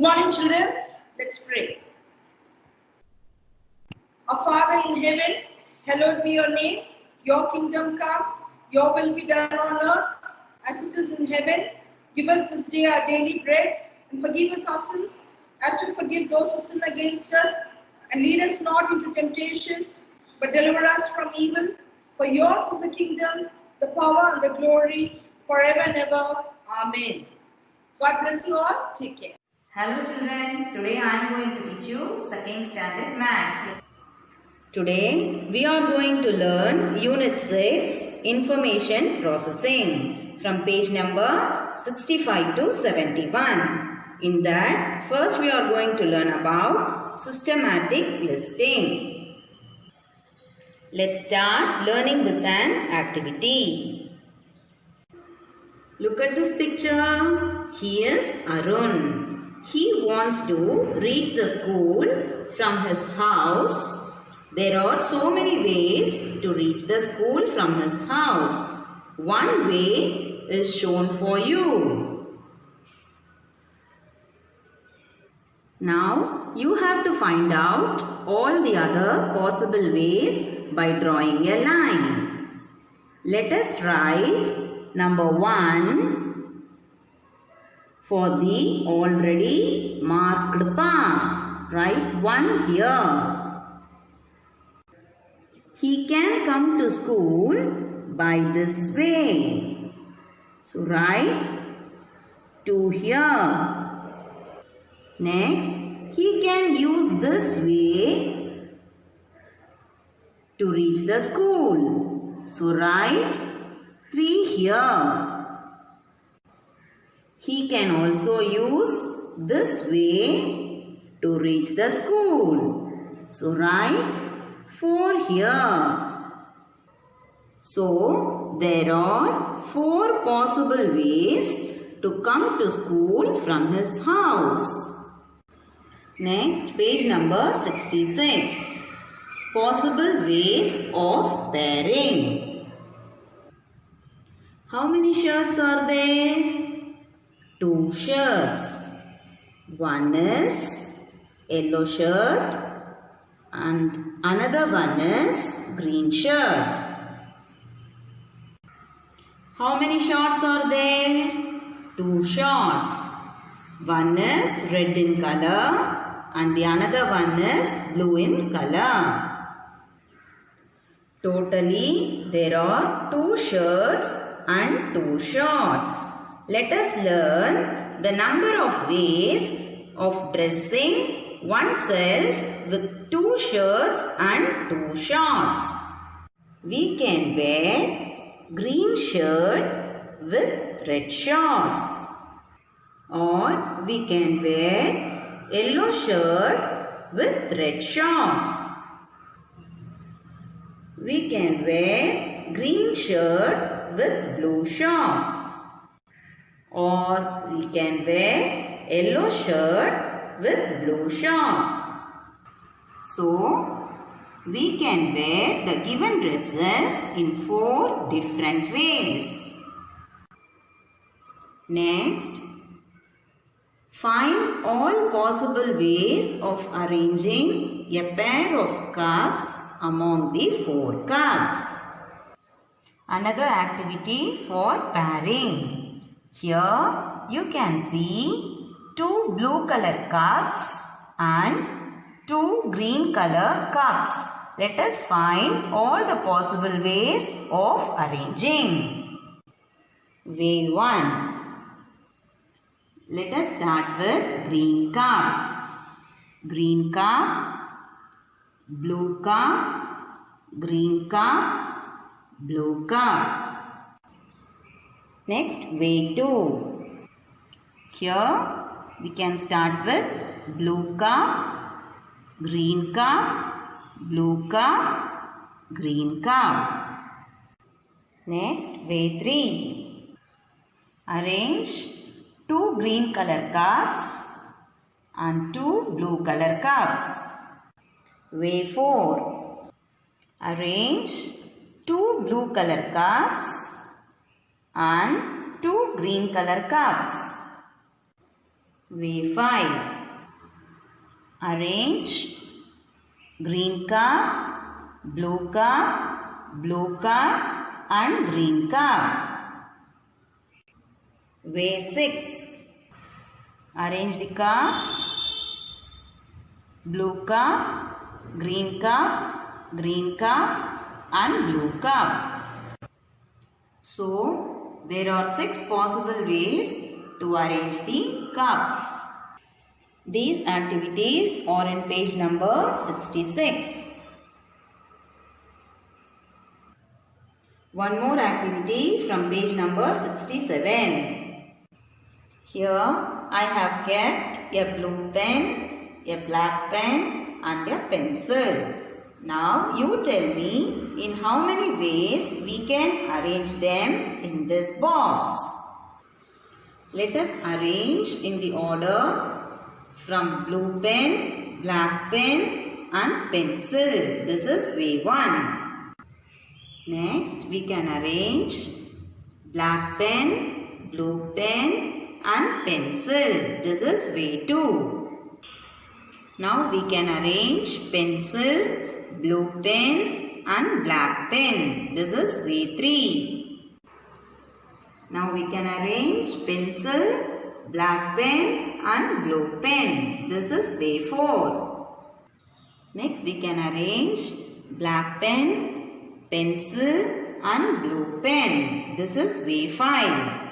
morning, children. Let's pray. Our Father in heaven, hallowed be your name. Your kingdom come, your will be done on earth as it is in heaven. Give us this day our daily bread and forgive us our sins as we forgive those who sin against us. And lead us not into temptation, but deliver us from evil. For yours is the kingdom, the power and the glory forever and ever. Amen. God bless you all. Take care. Hello children, today I am going to teach you second standard maths. Today we are going to learn Unit 6 Information Processing from page number 65 to 71. In that, first we are going to learn about systematic listing. Let's start learning with an activity. Look at this picture. He is Arun. He wants to reach the school from his house. There are so many ways to reach the school from his house. One way is shown for you. Now you have to find out all the other possible ways by drawing a line. Let us write number 1 for the already marked path. Write 1 here. He can come to school by this way. So write 2 here. Next, he can use this way to reach the school. So write 3 here. He can also use this way to reach the school. So write 4 here. So there are 4 possible ways to come to school from his house. Next, page number 66. Possible ways of pairing. How many shirts are there? 2 shirts. One is yellow shirt and another one is green shirt. How many shorts are there? 2 shorts. One is red in color and the another one is blue in color. Totally there are 2 shirts and 2 shorts. Let us learn the number of ways of dressing oneself with 2 shirts and 2 shorts. We can wear green shirt with red shorts, or we can wear yellow shirt with red shorts. We can wear green shirt with blue shorts, or we can wear yellow shirt with blue shorts. So, we can wear the given dresses in 4 different ways. Next, find all possible ways of arranging a pair of cups among the 4 cups. Another activity for pairing. Here you can see 2 blue color cups and 2 green color cups. Let us find all the possible ways of arranging. Way 1. Let us start with green cup. Green cup, blue cup, green cup, blue cup. Next, way 2. Here we can start with blue cup, green cup, blue cup, green cup. Next, way 3. Arrange 2 green color cups and 2 blue color cups. Way 4. Arrange 2 blue color cups and 2 green color cups. Way 5. arrange green cup, blue cup and green cup. Way 6. Arrange the cups, blue cup and blue cup. So, there are 6 possible ways to arrange the cups. These activities are in page number 66. One more activity from page number 67. Here I have kept a blue pen, a black pen and a pencil. Now you tell me in how many ways we can arrange them in this box. Let us arrange in the order from blue pen, black pen and pencil. This is way 1. Next we can arrange black pen, blue pen and pencil. This is way 2. Now we can arrange pencil, blue pen and black pen. This is way 3. Now we can arrange pencil, black pen and blue pen. This is way 4. Next we can arrange black pen, pencil and blue pen. This is way 5.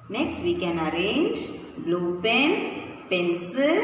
Next we can arrange blue pen, pencil,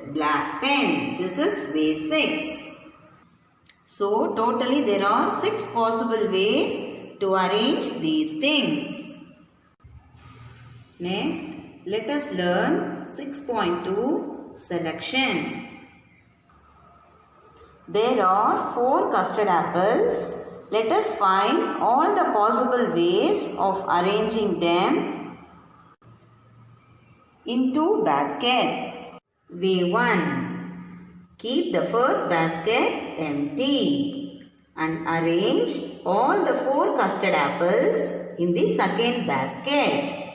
black pen. This is way 6. So totally there are 6 possible ways to arrange these things. Next let us learn 6.2 selection. There are 4 custard apples. Let us find all the possible ways of arranging them into baskets. Way 1. Keep the first basket empty and arrange all the 4 custard apples in the second basket.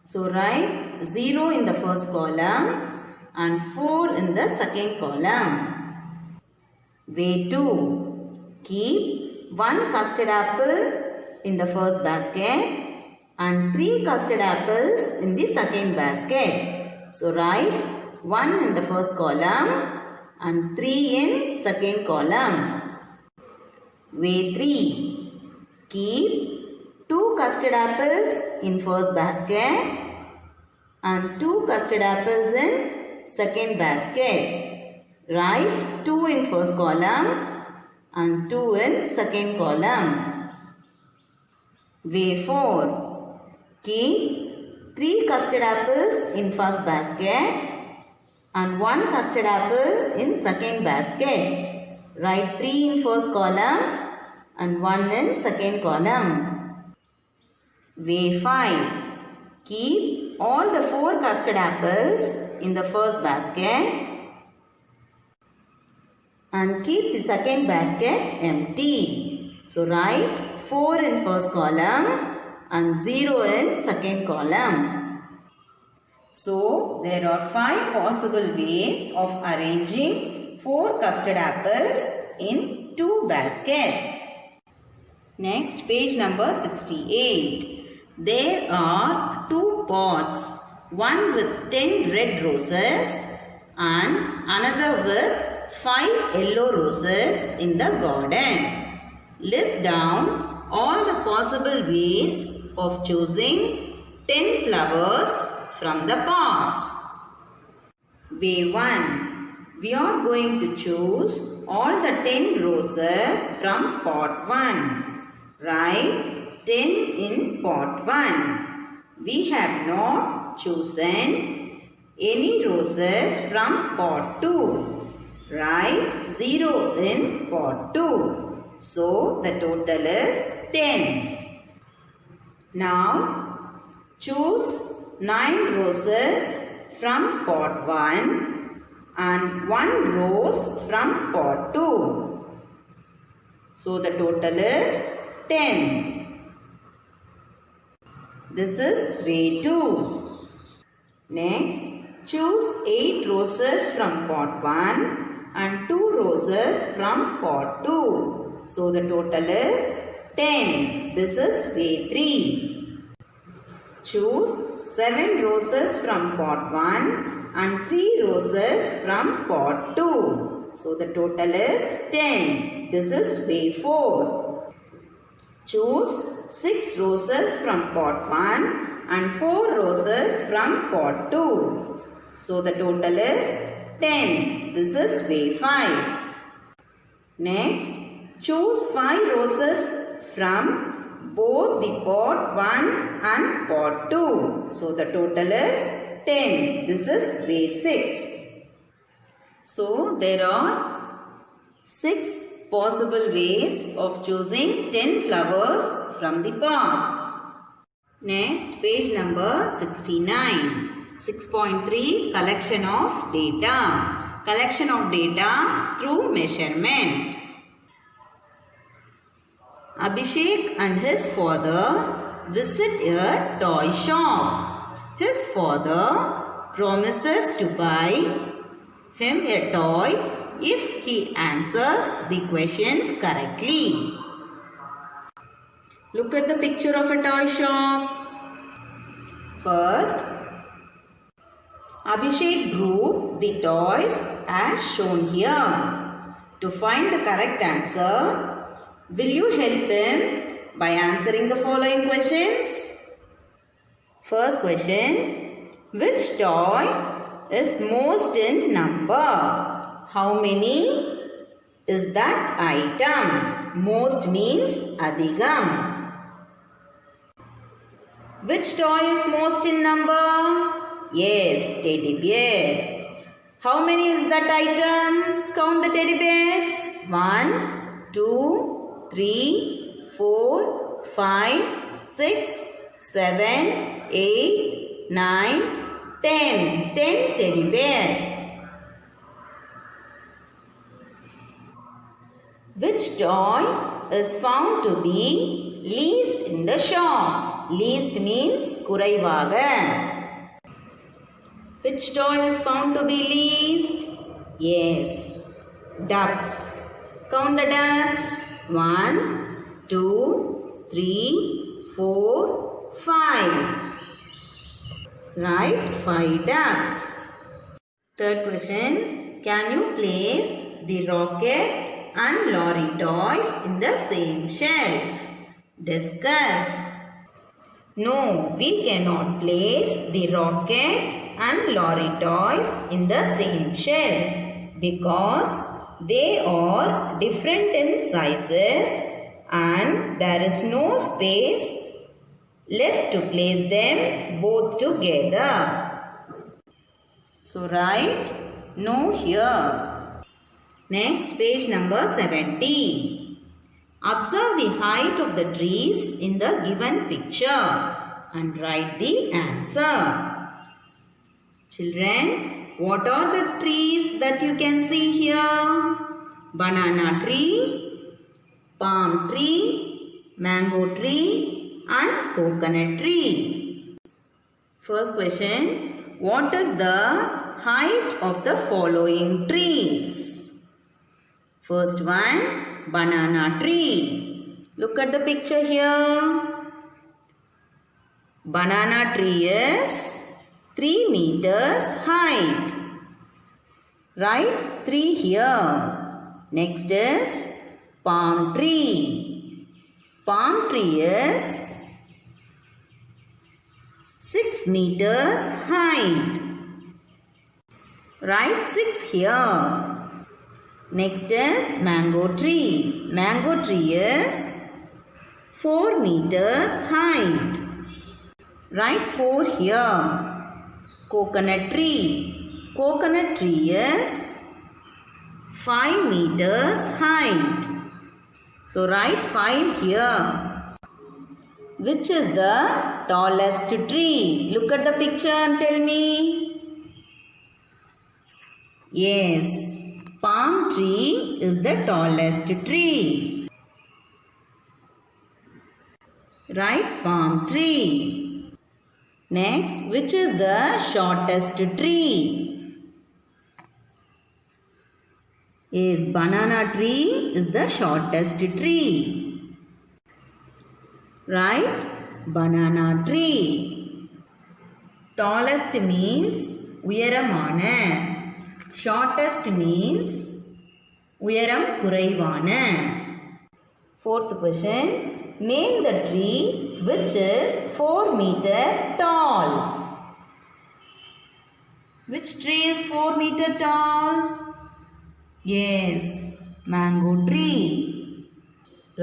So write 0 in the first column and 4 in the second column. Way 2. Keep 1 custard apple in the first basket and 3 custard apples in the second basket. So write 1 in the first column and 3 in second column. Way 3. Keep 2 custard apples in first basket and 2 custard apples in second basket. Write 2 in first column and 2 in second column. Way 4. Keep 3 custard apples in first basket and 1 custard apple in second basket. Write 3 in first column and 1 in second column. Way 5. Keep all the 4 custard apples in the first basket and keep the second basket empty. So write 4 in first column and 0 in second column. So there are 5 possible ways of arranging 4 custard apples in 2 baskets. Next, page number 68. There are 2 pots, one with 10 red roses and another with 5 yellow roses in the garden. List down all the possible ways of choosing 10 flowers from the pots. Way 1. We are going to choose all the 10 roses from pot 1. Write 10 in pot 1. We have not chosen any roses from pot 2. Write 0 in pot 2. So the total is 10. Now choose 9 roses from pot 1 and 1 rose from pot 2. So the total is 10. This is way 2. Next, choose 8 roses from pot 1 and 2 roses from pot 2. So the total is 10. This is way 3. Choose 7 roses from pot 1 and 3 roses from pot 2. So the total is 10. This is way 4. Choose 6 roses from pot 1 and 4 roses from pot 2. So the total is 10. This is way 5. Next, choose 5 roses from both the pot 1 and pot 2. So the total is 10. This is way 6. So there are 6 possible ways of choosing 10 flowers from the pots. Next, page number 69. 6.3 Collection of data. Collection of data through measurement. Abhishek and his father visit a toy shop. His father promises to buy him a toy if he answers the questions correctly. Look at the picture of a toy shop. First, Abhishek grouped the toys as shown here. To find the correct answer, will you help him by answering the following questions? First question, which toy is most in number? How many is that item? Most means adhigam. Which toy is most in number? Yes, teddy bear. How many is that item? Count the teddy bears. 1, 2, 3, 4, 5, 6, 7, 8, 9, 10. 10 teddy bears. Which toy is found to be least in the shop? Least means kuraivaga. Which toy is found to be least? Yes, ducks. Count the ducks. 1, 2, 3, 4, 5. Right? 5 ducks. Third question. Can you place the rocket and lorry toys in the same shelf? Discuss. No, we cannot place the rocket and lorry toys in the same shelf because they are different in sizes and there is no space left to place them both together. So write no here. Next, page number 70. Observe the height of the trees in the given picture and write the answer. Children, what are the trees that you can see here? Banana tree, palm tree, mango tree and coconut tree. First question, what is the height of the following trees? First one, banana tree. Look at the picture here. Banana tree is 3 meters height. Right? 3 here. Next is palm tree. Palm tree is 6 meters height. Right? 6 here. Next is mango tree. Mango tree is 4 meters height. Write 4 here. Coconut tree. Coconut tree is 5 meters height. So write 5 here. Which is the tallest tree? Look at the picture and tell me. Yes. Palm tree is the tallest tree. Right? Palm tree. Next, which is the shortest tree? Yes, banana tree is the shortest tree. Right? Banana tree. Tallest means உயரமான. Shortest means உயரம் குறைவான. Fourth question. Name the tree which is 4 meter tall. Which tree is 4 meter tall? Yes, mango tree.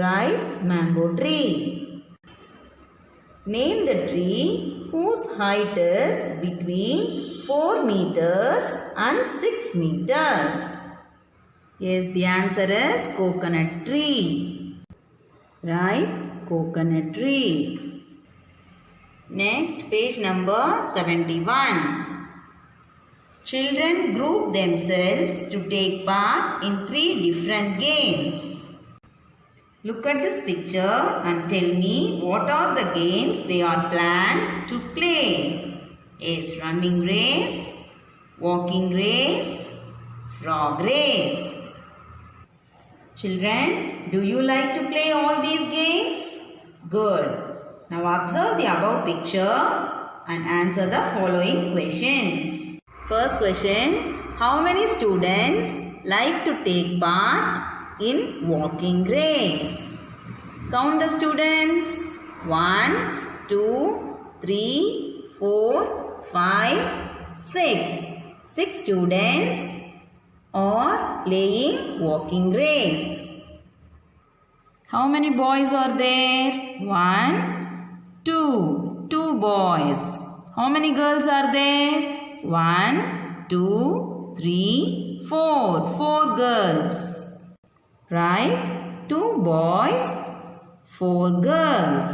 Right? Mango tree. Name the tree whose height is between 4 meters and 6 meters. Yes, the answer is coconut tree. Right? Coconut tree. Next, page number 71. Children group themselves to take part in 3 different games. Look at this picture and tell me what are the games they are planned to play. Is running race, walking race, frog race. Children, do you like to play all these games? Good. Now observe the above picture and answer the following questions. First question, how many students like to take part in walking race? Count the students. 1, 2, 3, 4, 5, 6. 6 students are playing walking race. How many boys are there? 1, 2. 2 boys. How many girls are there? 1, 2, 3, 4. 4 girls. Right? 2 boys, 4 girls.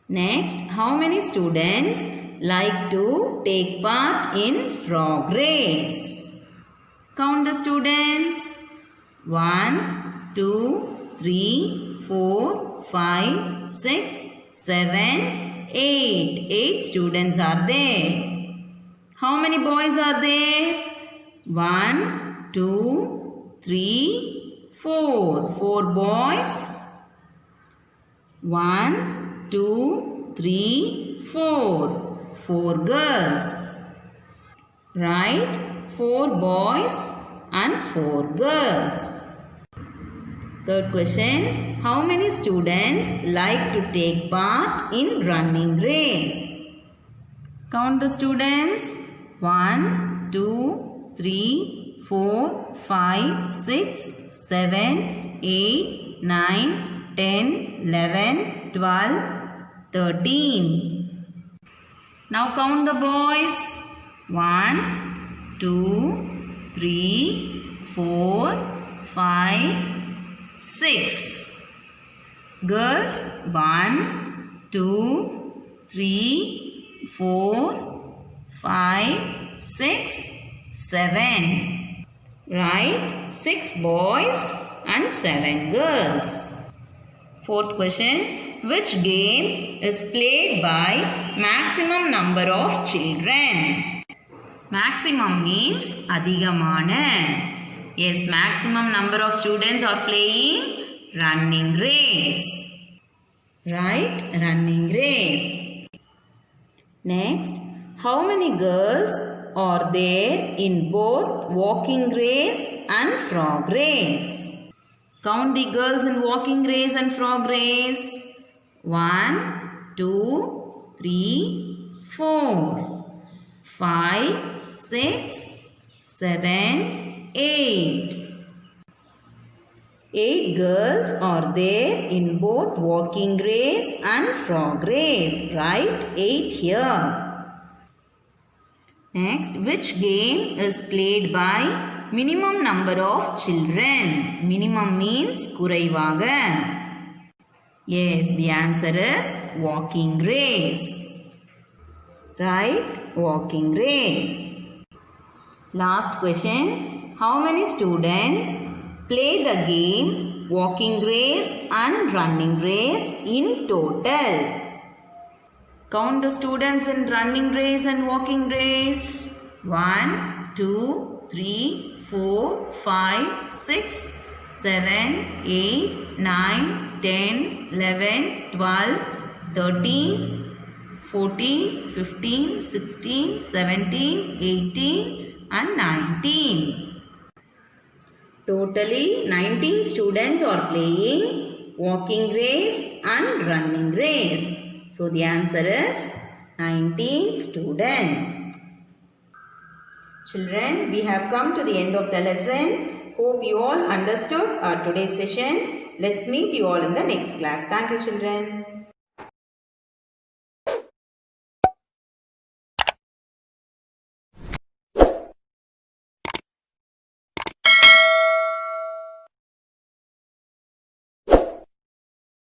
Next, how many students like to take part in frog race? Count the students. 1, 2, 3, 4, 5, 6, 7, 8. 8 students are there. How many boys are there? 1, 2, 3, 4. 4 boys. 1, 2, 3, 4. 4 girls. Right? 4 boys and 4 girls. Third question. How many students like to take part in running race? Count the students. 1, 2, 3, 4, 5, 6, 7, 8, 9, 10, 11, 12, 13. Now count the boys. 1, 2, 3, 4, 5, 6. Girls. 1, 2, 3, 4, 5, 6, 7. Right? 6 boys and 7 girls. Fourth question. Which game is played by maximum number of children? Maximum means அதிகமான. Yes, maximum number of students are playing running race. Right? Running race. Next, how many girls are there in both walking race and frog race? Count the girls in walking race and frog race. 1, 2, 3, 4, 5, 6, 7, 8. 8 girls are there in both walking race and frog race. Right? 8 here. Next, which game is played by minimum number of children? Minimum means குறைவாக. Yes, the answer is walking race. Right? Walking race. Last question. How many students play the game walking race and running race in total? Count the students in running race and walking race. 1, 2, 3, 4, 5, 6, 7, 8, 9, 10, 11, 12, 13, 14, 15, 16, 17, 18 and 19. Totally 19 students are playing walking race and running race. So the answer is 19 students. Children, we have come to the end of the lesson. Hope you all understood our today's session. Let's meet you all in the next class. Thank you, children.